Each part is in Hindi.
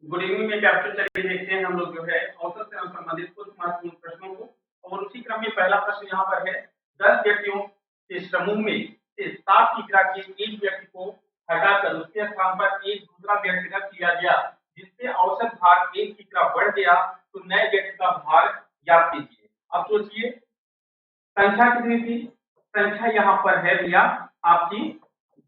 गुड इवनिंग में कैप्चर चलिए देखते हैं हम लोग जो है औसत से संबंधित कुछ महत्वपूर्ण प्रश्नों को। और उसी क्रम में पहला प्रश्न यहाँ पर है 10 व्यक्तियों के समूह में से 7 किग्रा के एक व्यक्ति को हटाकर उसके स्थान पर एक दूसरा व्यक्ति रख लिया गया जिससे औसत भार 1 किग्रा बढ़ गया तो नए व्यक्ति का भार ज्ञात कीजिए। अब सोचिए संख्या कितनी थी? संख्या यहाँ पर है भैया आपकी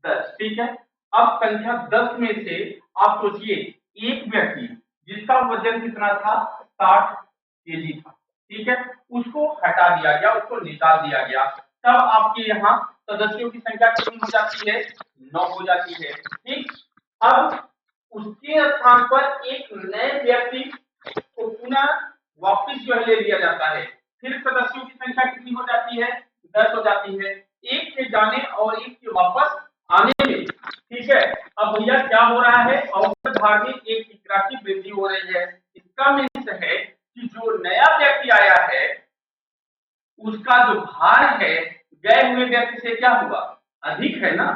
10, ठीक है। अब संख्या 10 में से आप सोचिए एक व्यक्ति जिसका वजन कितना था 60 केजी था, ठीक है, उसको हटा दिया गया, उसको निकाल दिया गया, तब आपके यहाँ सदस्यों की संख्या कितनी हो जाती है? 9 हो जाती है, ठीक। अब उसके स्थान पर एक नए व्यक्ति को पुनः वापस जो है ले लिया जाता है, फिर सदस्यों की संख्या कितनी हो जाती है? 10 हो जाती है, एक के जाने और एक के वापस आने में, ठीक है। अब भैया क्या हो रहा है? औसत भार में 1 किग्रा की वृद्धि हो रही है। इसका मीन्स है कि जो नया व्यक्ति आया है उसका जो भार है गए हुए व्यक्ति से क्या हुआ? अधिक है ना,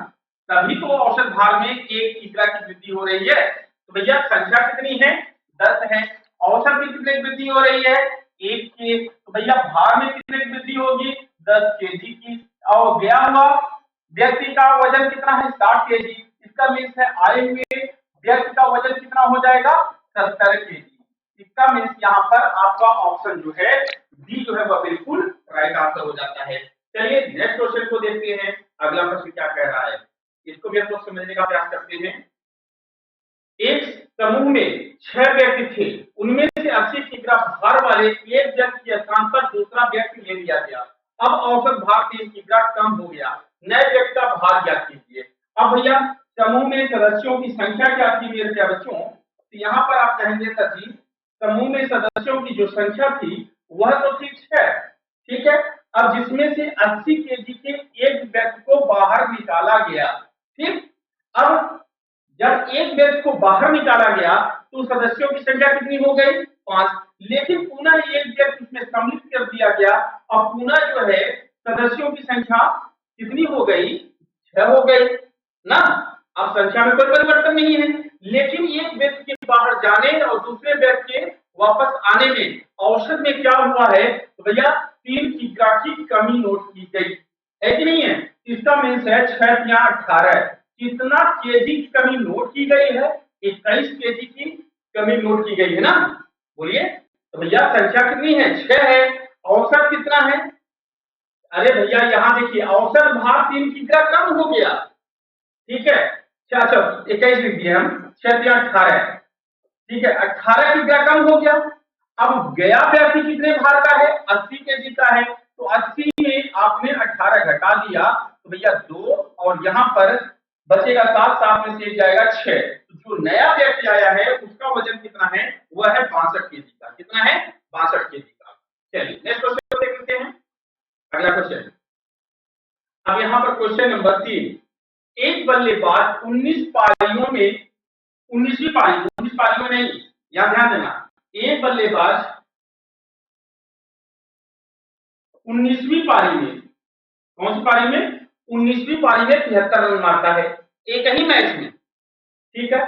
तभी तो औसत भार में 1 किग्रा की वृद्धि हो रही है। तो भैया संख्या कितनी है? 10 है। औसत में कितने की वृद्धि हो रही है? 1 की। तो भैया भार में कितने की वृद्धि होगी? 10 केजी की। और गया हुआ व्यक्ति का वजन कितना है? 60 केजी। इसका मीन्स है आए हुए व्यक्ति का वजन कितना हो जाएगा? 70 केजी। इसका मीन्स यहाँ पर आपका ऑप्शन जो है बी जो है वह बिल्कुल राइट आंसर हो जाता है। चलिए नेक्स्ट क्वेश्चन को देखते हैं, अगला प्रश्न क्या कह रहा है, इसको भी हम लोग समझने का प्रयास करते हैं। एक समूह में 6 व्यक्ति थे, उनमें से 80 किग्रा भार वाले एक व्यक्ति के स्थान पर दूसरा व्यक्ति ले लिया गया। अब औसत भार 3 किग्रा कम हो गया, नए व्यक्ति का भार ज्ञात कीजिए। अब भैया समूह में सदस्यों की संख्या क्या थी मेरे प्यारे बच्चों? तो यहाँ पर आप कहेंगे सर जी समूह में सदस्यों की जो संख्या थी वह तो थी 6, ठीक है। अब जिसमें से 80 केजी के एक व्यक्ति को बाहर निकाला गया, ठीक। अब जब एक व्यक्ति को बाहर निकाला गया तो सदस्यों की संख्या कितनी हो गई? 5। लेकिन पुनः एक व्यक्ति इसमें सम्मिलित कर दिया गया, अब पुनः जो है सदस्यों की संख्या कितनी हो गई? 6 हो गई ना। अब संख्या में कोई परिवर्तन नहीं है, लेकिन एक व्यक्ति के बाहर जाने और दूसरे व्यक्ति के वापस आने में औसत में क्या हुआ है? तो भैया 3 किग्रा की कमी नोट की गई है कि नहीं है? इसका मीन्स है 6 या 18 कितना केजी की कमी नोट की गई है? 21 केजी की कमी नोट की गई है ना। बोलिए तो भैया संख्या कितनी है? 6 है। औसत कितना है? अरे भैया यहाँ देखिए औसत भार 3 किग्रा कम हो गया, ठीक है। अच्छा 21 लिख दिए हम, 6 या 18, ठीक है, 18 किग्रा कम हो गया। अब गया व्यक्ति कितने भार का है? 80 केजी का है, तो 80 में आपने 18 घटा दिया तो भैया 2 और यहाँ पर बचेगा 7, 7 में से जाएगा 6। तो जो नया व्यक्ति आया है उसका वजन कितना है? वह है 62 केजी का। कितना है? 62 केजी का। चलिए नेक्स्ट क्वेश्चन को देख लेते हैं, अगला क्वेश्चन। अब यहाँ पर क्वेश्चन नंबर 3, एक बल्लेबाज 19 पारियों में 19वीं पारी में नहीं, यहां ध्यान देना, एक बल्लेबाज 19वीं पारी में, कौन सी पारी में? 19वीं पारी में 73 रन मारता है एक ही मैच में, ठीक है,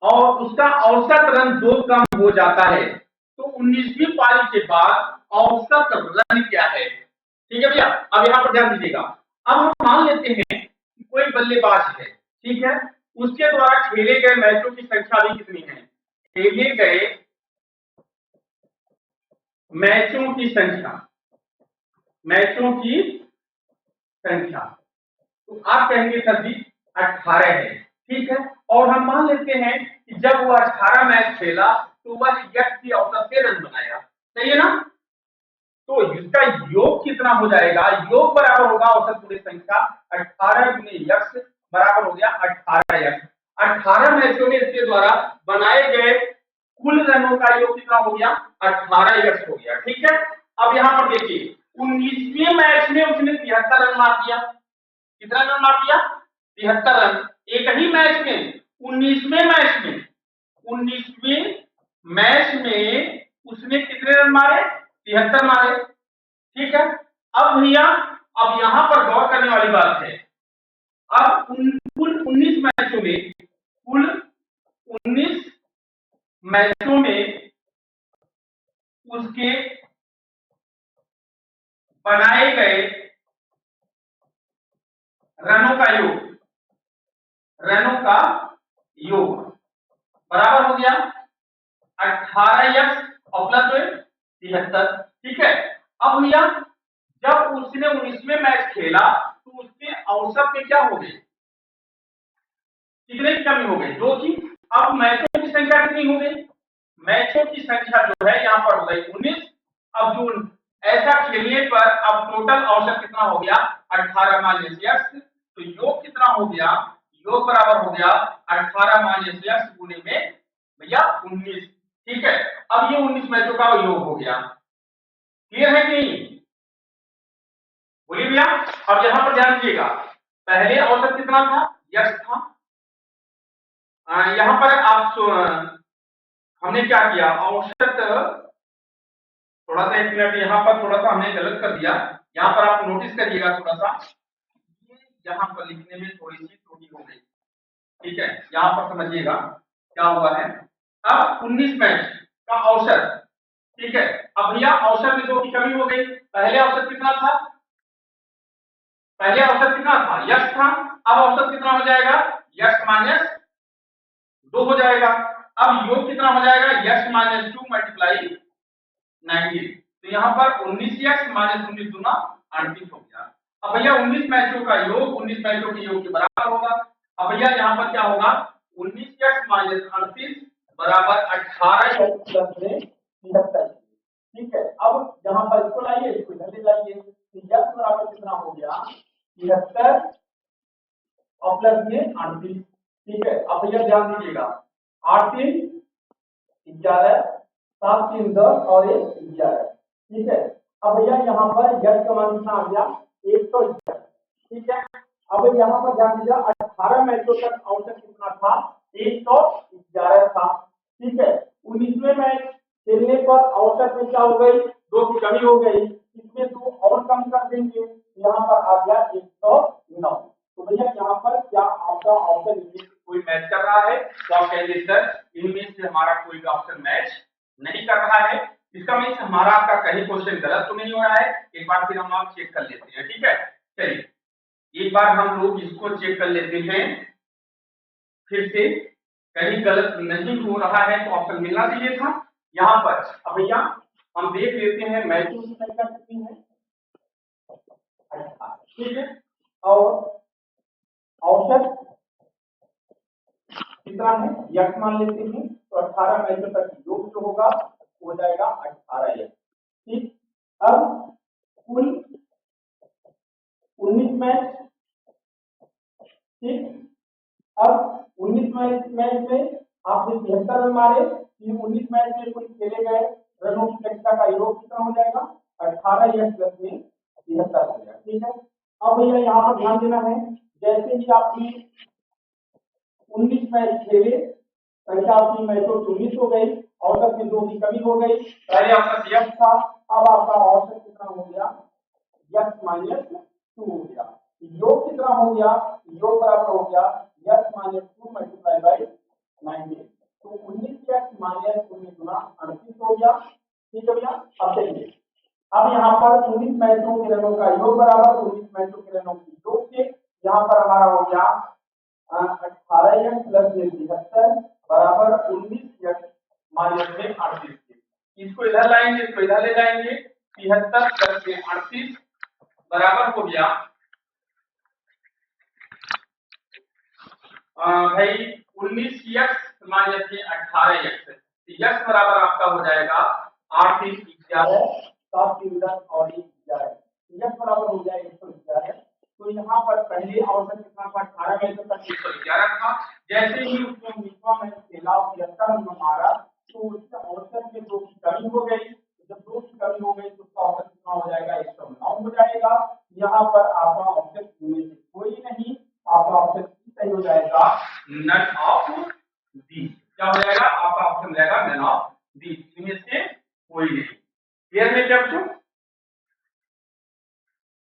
और उसका औसत रन 2 कम हो जाता है, तो 19वीं पारी के बाद औसत रन क्या है? ठीक है भैया। अब यहाँ पर ध्यान दीजिएगा, अब हम मान लेते हैं कि कोई बल्लेबाज है, ठीक है, उसके द्वारा खेले गए मैचों की संख्या भी कितनी है? खेले गए मैचों की संख्या, मैचों की संख्या, तो आप कहेंगे सर जी 18 है, ठीक है। और हम मान लेते हैं कि जब वह 18 मैच खेला तो वह व्यक्ति औसत से रन बनाया, सही है ना। तो इसका योग कितना हो जाएगा? योग बराबर होगा औसत पूरी संख्या 18 गुने यक्स बराबर हो गया 18 यक्स। 18 मैचों में इसके द्वारा बनाए गए कुल रनों का योग कितना हो गया? 18 यक्स हो गया, ठीक है। अब यहाँ पर देखिए 19वें मैच में उसने 73 रन मार दिया। कितना रन मार दिया? 73 रन एक ही मैच में। 19वें मैच में, 19वें मैच में उसने कितने रन मारे? 73 मारे, ठीक है। अब भैया अब यहां पर गौर करने वाली बात है, अब कुल 19 मैचों में कुल 19 मैचों में उसके बनाए गए रनों का योग बराबर हो गया 18x और प्लस 73। ठीक है। अब भैया जब उसने 19वें मैच खेला तो उसके औसत में क्या हो गई, कितने की कमी हो गई, 2 की। अब मैचों की संख्या कितनी हो गई, मैचों की संख्या जो है यहाँ पर हो गई 19। अब जो ऐसा खेलने पर अब टोटल औसत कितना हो गया 18 माइनस x, तो योग कितना हो गया, योग बराबर हो गया 18 माइनस x गुणे में भैया 19। ठीक है। अब ये 19 मैचों का योग हो गया। क्लियर है कि नहीं, बोलिए भैया। अब यहां पर ध्यान दीजिएगा, पहले औसत कितना था, x था। यहां पर आप हमने क्या किया, औसत थोड़ा सा 1 मिनट, यहाँ पर थोड़ा सा हमने गलत कर दिया। यहाँ पर आप नोटिस करिएगा थोड़ा सा, यहाँ पर लिखने में थोड़ी सी त्रुटि हो गई। ठीक है, यहाँ पर समझिएगा क्या हुआ है। अब 19 मैच का औसत, ठीक है। अब भैया औसत में 2 की कमी हो गई। पहले औसत कितना था, पहले औसत कितना था, यक्स था। अब औसत कितना हो जाएगा, यक्स माइनस 2 हो जाएगा। अब योग कितना हो जाएगा, यक्स माइनस 2 मल्टीप्लाई 19। तो यहाँ पर 19x माइनस 19 दूना 38 हो गया। अब भैया 19 मैचों का योग 19 मैचों के योग के बराबर होगा। अब भैया यहाँ पर क्या होगा, 19x माइनस 38 बराबर 18x प्लस में 73। ठीक है। अब यहाँ पर इसको लाइए, इसको इधर ले जाइए, तो x बराबर कितना हो गया 73 और प्लस में 38। ठीक है। अब भैया ध्यान दीजिएगा, 8 3 11, 7 3 10 और 1 11। ठीक है। अब भैया यहाँ पर यक्स का मान कितना आ गया 111। ठीक है। अब यहाँ पर ध्यान दीजिए, 18 मैचों तक औसत कितना था, 111 था। ठीक है। 19वें मैच खेलने पर औसत में क्या हो गई, 2 की कमी हो गई, इसमें 2 और कम कर देंगे, यहाँ पर आ गया 109। तो भैया यहाँ पर क्या आपका ऑप्शन इनमें से कोई मैच कर रहा है, तो आप कहेंगे सर इनमें से हमारा कोई भी ऑप्शन मैच नहीं कर रहा है। इसका मीन्स हमारा आपका कहीं क्वेश्चन गलत तो नहीं हो रहा है। एक बार फिर हम आप चेक कर लेते हैं। ठीक है, चलिए एक बार हम लोग इसको चेक कर लेते हैं फिर से, कहीं गलत नहीं हो रहा है तो ऑप्शन मिलना चाहिए था यहाँ पर। अब भैया हम देख लेते हैं मैचों की संख्या कितनी है, 18। ठीक है। और औसत कितना है, यक्स मान लेते हैं, तो 18 मैचों तक योग जो होगा हो जाएगा 18 यक्स। ठीक। अब कुल 19 मैच। ठीक। अब 19 मैच में आपने 73 रन मारे, 19 मैच में कुल खेले गए रनों की संख्या का योग कितना हो जाएगा 18 यक्स प्लस में 73 हो जाएगा। ठीक है। अब भैया यहाँ पर ध्यान देना है, जैसे ही आपकी 19 मैच खेले, संख्या आपकी मैचों 19 हो गई, औसत में 2 की कमी हो गई। पहले औसत यक्स था, अब आपका औसत कितना हो गया, यक्स माइनस 2 हो गया। योग कितना हो गया, योग बराबर हो गया यक्स माइनस 2 मल्टीप्लाई बाई 90। तो 19 यक्स माइनस 19 गुना 38 हो गया। ठीक है भैया। अब देखिए, अब यहाँ पर 19 मैचों के रनों का योग बराबर 19 मैचों के रनों की योग से, यहाँ पर हमारा हो गया 18 यक्स प्लस में 73 बराबर 19 यक्स माइनस में 38। इसको इधर लाएंगे, इसको इधर ले जाएंगे, 73 प्लस में 38 बराबर हो गया भाई 19 यक्स माइनस में 18 यक्स। यक्स बराबर आपका हो जाएगा 8 3 11 7 3 10 और 1 11। यक्स बराबर हो जाएगा 111। तो यहाँ पर पहले औसत कितना था, 18 मैचों तक 111 था। जैसे ही उसने 19वां मैच खेला और 73 रन मारा, तो उसके औसत में 2 की कमी हो गई। जब 2 की कमी हो गई तो उसका औसत कितना हो जाएगा, 109 हो जाएगा। यहाँ पर आपका औसत में से कोई नहीं, आपका ऑप्शन सही हो जाएगा, नन